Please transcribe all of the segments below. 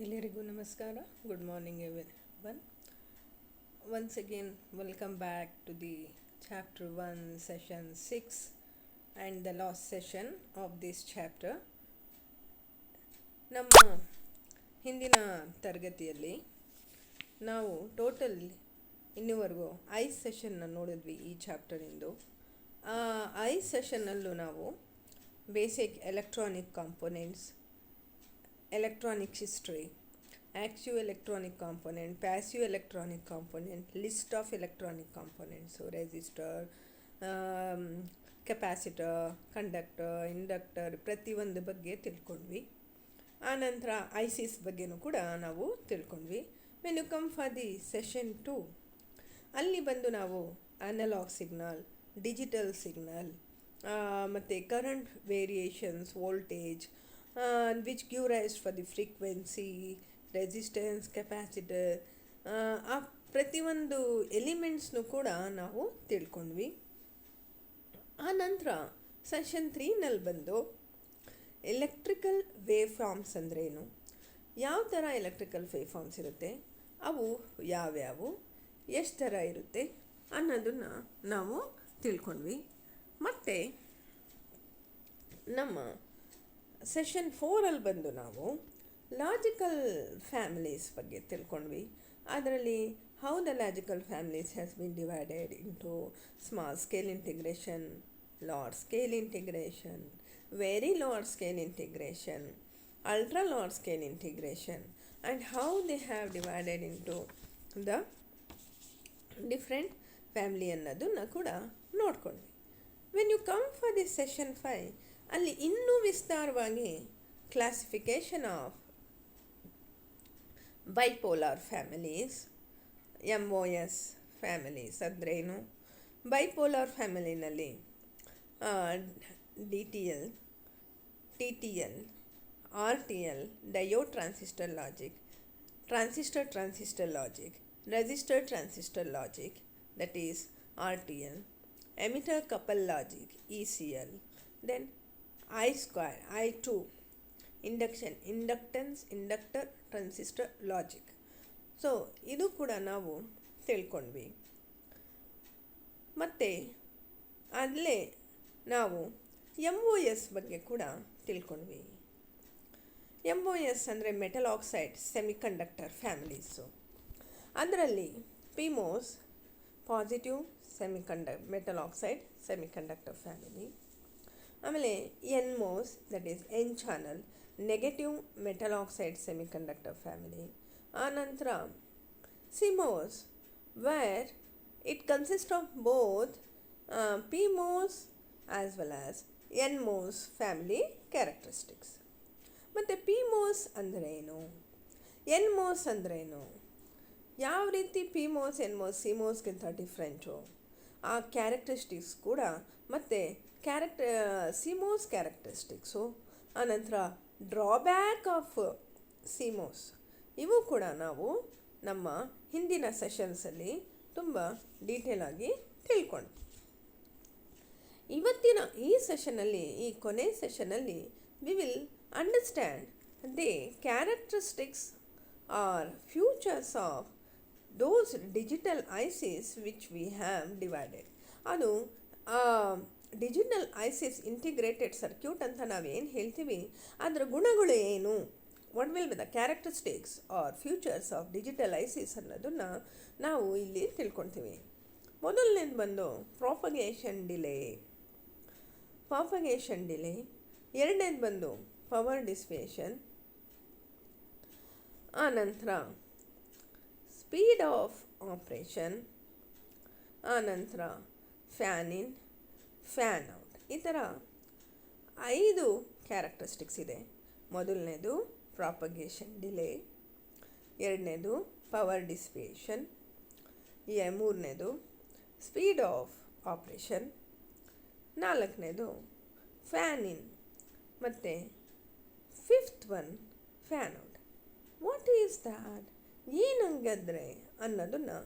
ಎಲ್ಲರಿಗೂ ನಮಸ್ಕಾರ. Good morning everyone. Once again, welcome back to the chapter 1, session 6 and the last session of this chapter. ನಮ್ಮ ಹಿಂದಿನ ತರಗತಿಯಲ್ಲಿ ನಾವು ಟೋಟಲ್ ಇನ್ನುವರೆಗೂ 5 ಸೆಷನ್ನ ನೋಡಿದ್ವಿ ಈ ಚಾಪ್ಟರಿಂದು. ಆ 5 ಸೆಷನ್ನಲ್ಲೂ ನಾವು basic electronic components, electronic history, active electronic component, passive electronic component, list of electronic components, so resistor, capacitor, conductor, inductor ಪ್ರತಿಯೊಂದು ಬಗ್ಗೆ ತಿಳ್ಕೊಂಡ್ವಿ. ಆನಂತರ ಐಸಿಸ್ ಬಗ್ಗೆನೂ ಕೂಡ ನಾವು ತಿಳ್ಕೊಂಡ್ವಿ. When you come for the session 2, ಅಲ್ಲಿ ಬಂದು ನಾವು ಅನಲಾಗ್ ಸಿಗ್ನಲ್, ಡಿಜಿಟಲ್ ಸಿಗ್ನಲ್ ಮತ್ತು current variations, voltage, which give rise for the frequency, resistance, capacitor, ಆ ಪ್ರತಿಯೊಂದು ಎಲಿಮೆಂಟ್ಸ್ನು ಕೂಡ ನಾವು ತಿಳ್ಕೊಂಡ್ವಿ. ಆ ನಂತರ ಸೆಷನ್ 3ನಲ್ಲಿ ಬಂದು ಎಲೆಕ್ಟ್ರಿಕಲ್ ವೇವ್ ಫಾರ್ಮ್ಸ್ ಅಂದ್ರೇನು, ಯಾವ ಥರ ಎಲೆಕ್ಟ್ರಿಕಲ್ ವೇವ್ ಫಾರ್ಮ್ಸ್ ಇರುತ್ತೆ, ಅವು ಯಾವ್ಯಾವು, ಎಷ್ಟು ಥರ ಇರುತ್ತೆ ಅನ್ನೋದನ್ನು ನಾವು ತಿಳ್ಕೊಂಡ್ವಿ. ಮತ್ತು ನಮ್ಮ ಸೆಷನ್ 4ಅಲ್ಲಿ ಬಂದು ನಾವು ಲಾಜಿಕಲ್ ಫ್ಯಾಮಿಲೀಸ್ ಬಗ್ಗೆ ತಿಳ್ಕೊಂಡ್ವಿ. ಅದರಲ್ಲಿ how the logical families has been divided into small scale integration, large scale integration, very large scale integration, ultra large scale integration, and how they have divided into the different family ಅನ್ನೋದನ್ನು ಕೂಡ ನೋಡ್ಕೊಂಡ್ವಿ. When you come for the session 5, ಅಲ್ಲಿ ಇನ್ನೂ ವಿಸ್ತಾರವಾಗಿ classification of bipolar families, MOS families ಅಂದ್ರೇನು, bipolar ಫ್ಯಾಮಿಲಿನಲ್ಲಿ DTL, TTL, RTL, diode transistor logic, transistor logic, resistor transistor logic, that is RTL, emitter couple logic, ECL, then I2, inductance, inductor, transistor logic. So ಇದು ಕೂಡ ನಾವು ತಿಳ್ಕೊಂಡ್ವಿ. ಮತ್ತು ಅಲ್ಲೇ ನಾವು MOS ಬಗ್ಗೆ ಕೂಡ ತಿಳ್ಕೊಂಡ್ವಿ. MOS ಅಂದರೆ ಮೆಟಲ್ ಆಕ್ಸೈಡ್ ಸೆಮಿಕಂಡಕ್ಟರ್ ಫ್ಯಾಮಿಲೀಸು. ಅದರಲ್ಲಿ PMOS, positive metal oxide semiconductor family. ಆಮೇಲೆ NMOS, that is N channel negative metal oxide semiconductor family. ಆನಂತರ CMOS, where it consist of both PMOS as well as NMOS family characteristics. ಮತ್ತು PMOS ಅಂದ್ರೇನು, NMOS ಅಂದ್ರೇನು, ಯಾವ ರೀತಿ PMOS, NMOS, CMOSಗಿಂತ different, ಆ characteristics ಕೂಡ, ಮತ್ತು CMOS ಕ್ಯಾರೆಕ್ಟರಿಸ್ಟಿಕ್ಸು, ಆನಂತರ ಡ್ರಾಬ್ಯಾಕ್ ಆಫ್ CMOS, ಇವು ಕೂಡ ನಾವು ನಮ್ಮ ಹಿಂದಿನ ಸೆಷನ್ಸಲ್ಲಿ ತುಂಬ ಡೀಟೇಲಾಗಿ ತಿಳ್ಕೊಂಡು, ಇವತ್ತಿನ ಈ ಸೆಷನಲ್ಲಿ, ಈ ಕೊನೆ ಸೆಷನಲ್ಲಿ we will understand the characteristics or features of those digital ICs which we have divided. ಅದು ಡಿಜಿಟಲ್ ICs ಇಂಟಿಗ್ರೇಟೆಡ್ ಸರ್ಕ್ಯೂಟ್ ಅಂತ ನಾವೇನು ಹೇಳ್ತೀವಿ, ಅದರ ಗುಣಗಳು ಏನು, what will be the characteristics or features of digital ICs ಅನ್ನೋದನ್ನು ನಾವು ಇಲ್ಲಿ ತಿಳ್ಕೊಳ್ತೀವಿ. ಮೊದಲನೇದು ಬಂದು ಪ್ರಾಪಗೇಷನ್ ಡಿಲೇ. ಎರಡನೇದು ಬಂದು ಪವರ್ ಡಿಸ್ಪೇಷನ್. ಆನಂತರ ಸ್ಪೀಡ್ ಆಫ್ ಆಪ್ರೇಷನ್, ಆನಂತರ ಫ್ಯಾನ್ ಇನ್, ಫ್ಯಾನ್ ಔಟ್. ಈ ಥರ 5 ಕ್ಯಾರೆಕ್ಟರಿಸ್ಟಿಕ್ಸ್ ಇದೆ. ಮೊದಲನೇದು ಪ್ರಾಪಗೇಷನ್ ಡಿಲೇ, ಎರಡನೇದು ಪವರ್ ಡಿಸ್ಪೇಷನ್, ಮೂರನೇದು ಸ್ಪೀಡ್ ಆಫ್ ಆಪ್ರೇಷನ್, ನಾಲ್ಕನೇದು ಫ್ಯಾನ್ ಇನ್, ಮತ್ತು fifth one fan out. What is that, ಏನಂಗಾದ್ರೆ ಅನ್ನೋದನ್ನು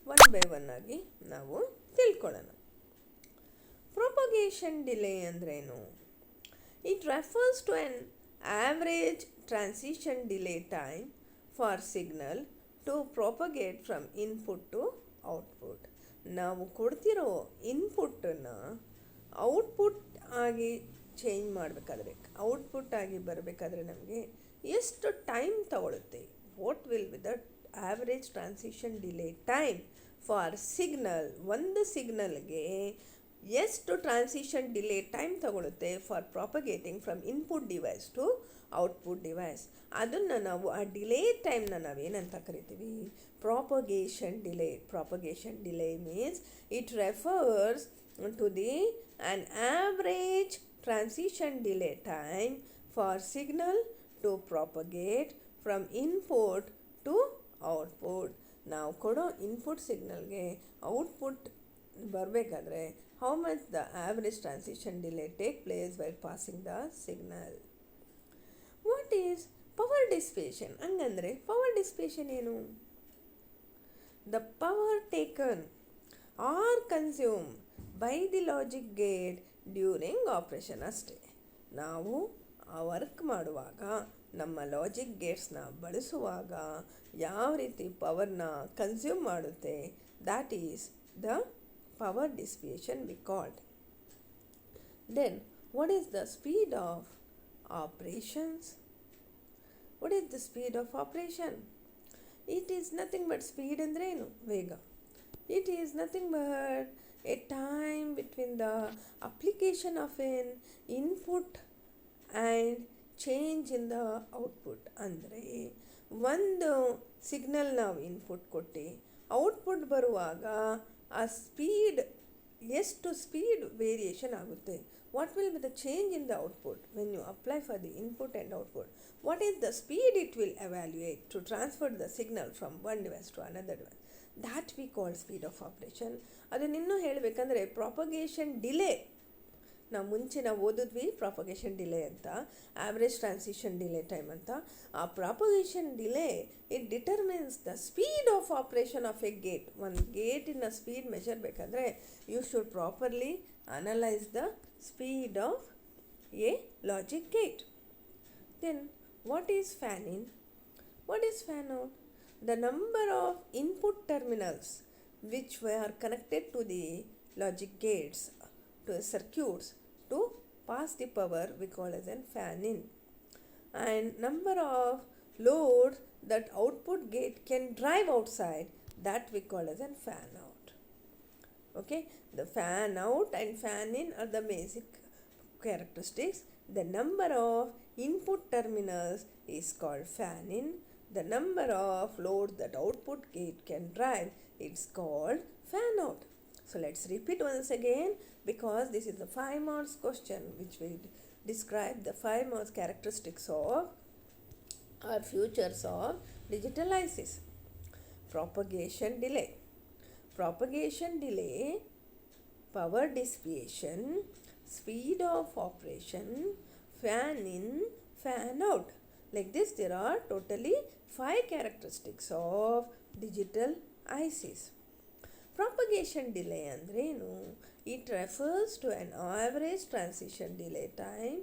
ಒನ್ ಬೈ ಒನ್ ಆಗಿ ನಾವು ತಿಳ್ಕೊಳ್ಳೋಣ. ಪ್ರೊಪಗೇಷನ್ ಡಿಲೇ ಅಂದ್ರೇನು? It refers to an average transition delay time for signal to propagate from input to output. ನಾವು ಕೊಡ್ತಿರೋ ಇನ್ಪುಟ್ಟನ್ನು ಔಟ್ಪುಟ್ ಆಗಿ ಚೇಂಜ್ ಮಾಡಬೇಕಾದ್ರೆ, ಔಟ್ಪುಟ್ ಆಗಿ ಬರಬೇಕಾದ್ರೆ ನಮಗೆ ಎಷ್ಟು ಟೈಮ್ ತಗೊಳುತ್ತೆ, what will be the average transition delay time for signal, ಒಂದು ಸಿಗ್ನಲ್ಗೆ ಎಷ್ಟು ಟ್ರಾನ್ಸಿಷನ್ ಡಿಲೇ ಟೈಮ್ ತಗೊಳುತ್ತೆ for propagating from input device to output device. ಅದನ್ನು ನಾವು ಆ ಡಿಲೇ ಟೈಮ್ನ ನಾವೇನಂತ ಕರಿತೀವಿ, propagation delay. Propagation delay means it refers to the on average transition delay time for signal to propagate from input to output. ನಾವು ಕೊಡೋ input ಸಿಗ್ನಲ್ಗೆ output ಬರಬೇಕಾದ್ರೆ how much the average transition delay take place while passing the signal. What is power dissipation? ಹಂಗಂದರೆ power dissipation ಏನು? The power taken or consume by the logic gate during operation ಅಷ್ಟೇ. ನಾವು ಆ work ಮಾಡುವಾಗ, ನಮ್ಮ logic ಗೇಟ್ಸ್ನ ಬಳಸುವಾಗ ಯಾವ ರೀತಿ ಪವರ್ನ ಕನ್ಸ್ಯೂಮ್ ಮಾಡುತ್ತೆ, that is the power dissipation we called. Then what is the speed of operations? What is the speed of operation? It is nothing but speed andrenu vega. It is nothing but a time between the application of an input and change in the output. ಅಂದರೆ ಒಂದು signal ನಾವು input ಕೊಟ್ಟು output ಬರುವಾಗ ಆ speed, ಎಷ್ಟು speed variation ಆಗುತ್ತೆ. What will be the change in the output when you apply for the input and output? What is the speed it will evaluate to transfer the signal from one device to another device, that we call speed of operation. ಅದನ್ನಿನ್ನೂ ಹೇಳಬೇಕಂದ್ರೆ propagation delay, ನಾವು ಮುಂಚೆ ನಾವು ಓದಿದ್ವಿ propagation delay ಅಂತ, average transition delay time ಅಂತ. ಆ propagation delay it determines the speed of operation of a gate. ಒಂದು ಗೇಟಿನ ಸ್ಪೀಡ್ ಮೆಷರ್ ಬೇಕಂದರೆ you should properly analyse the speed of a logic gate. Then what is fan in? What is fan out? The number of input terminals which were connected to the logic gates, to the circuits to pass the power we call as a fan in, and number of loads that output gate can drive outside, that we call as a fan out. Okay, the fan out and fan in are the basic characteristics. The number of input terminals is called fan in. The number of loads that output gate can drive, it's called fan out. So let's repeat once again, because this is the 5 marks question which will describe the 5 marks characteristics of or features of digital ICs. Propagation delay. Propagation delay, power dissipation, speed of operation, fan in, fan out. Like this, there are totally 5 characteristics of digital ICs. Propagation delay andrenu? It refers to an average transition delay time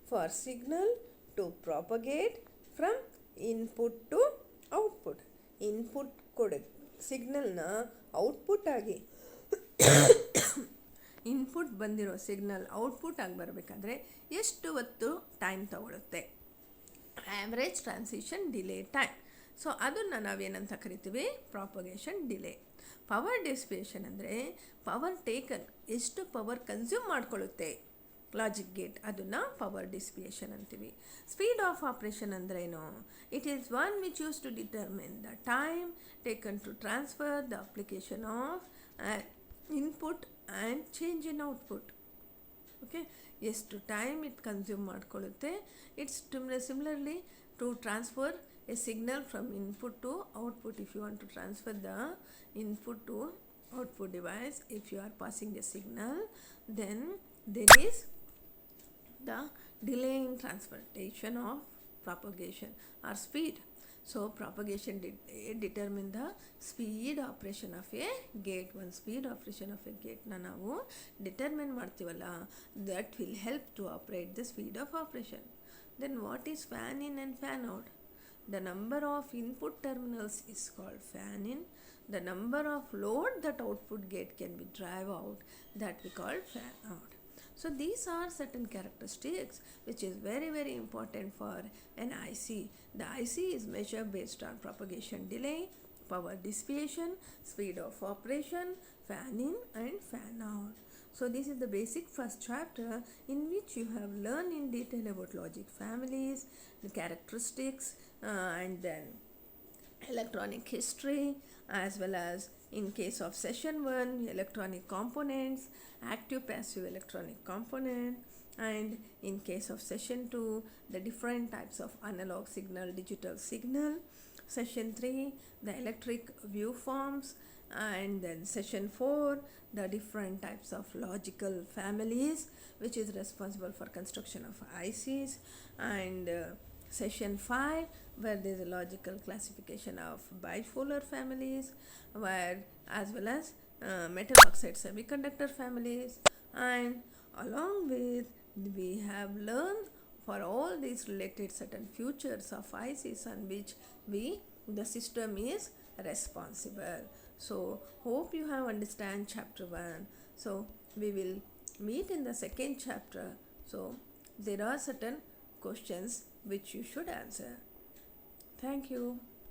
for signal to propagate from input to output. Input ಕೊಡ ಸಿಗ್ನಲ್ನ output ಆಗಿ input ಬಂದಿರೋ signal output ಆಗಿ ಬರಬೇಕಾದ್ರೆ ಎಷ್ಟು ಹೊತ್ತು time ತಗೊಳುತ್ತೆ, average transition delay time. So ಅದನ್ನು ನಾವೇನಂತ ಕರಿತೀವಿ, ಪ್ರಾಪಗೇಷನ್ ಡಿಲೇ. ಪವರ್ ಡಿಸ್ಪೇಷನ್ ಅಂದರೆ ಪವರ್ ಟೇಕನ್, ಎಷ್ಟು ಪವರ್ ಕನ್ಸ್ಯೂಮ್ ಮಾಡ್ಕೊಳ್ಳುತ್ತೆ ಲಾಜಿಕ್ ಗೇಟ್, ಅದನ್ನು ಪವರ್ ಡಿಸ್ಪೇಷನ್ ಅಂತೀವಿ. ಸ್ಪೀಡ್ ಆಫ್ ಆಪ್ರೇಷನ್ ಅಂದ್ರೇನು? It is one which use to determine the time taken to transfer the application of input and change in output. Okay, ಎಷ್ಟು time it consume ಮಾಡ್ಕೊಳ್ಳುತ್ತೆ. It's similarly to transfer a signal from input to output. If you want to transfer the input to output device, if you are passing the signal, then there is the delay in transportation of propagation or speed. So propagation determine the speed operation of a gate. One speed operation of a gate na ನಾವು determine ಮಾಡ್ತೀವಲ್ಲ, that will help to operate the speed of operation. Then what is fan in and fan out? the number of input terminals is called fan in. The number of load that output gate can be drive out, that we call fan out. So these are certain characteristics which is very important for an IC. The IC is measured based on propagation delay, power dissipation, speed of operation, fan in and fan out. So this is the basic first chapter in which you have learned in detail about logic families, the characteristics, and then electronic history, as well as in case of session 1 electronic components, active passive electronic component, and in case of session 2 the different types of analog signal, digital signal, session 3 the electric waveforms, and then session 4 the different types of logical families which is responsible for construction of ICs, and session 5 where there is a logical classification of bipolar families, where as well as metal oxide semiconductor families, and along with we have learned for all these related certain features of ICs on which the system is responsible. So hope you have understand chapter 1. So we will meet in the second chapter. So there are certain questions which you should answer. Thank you.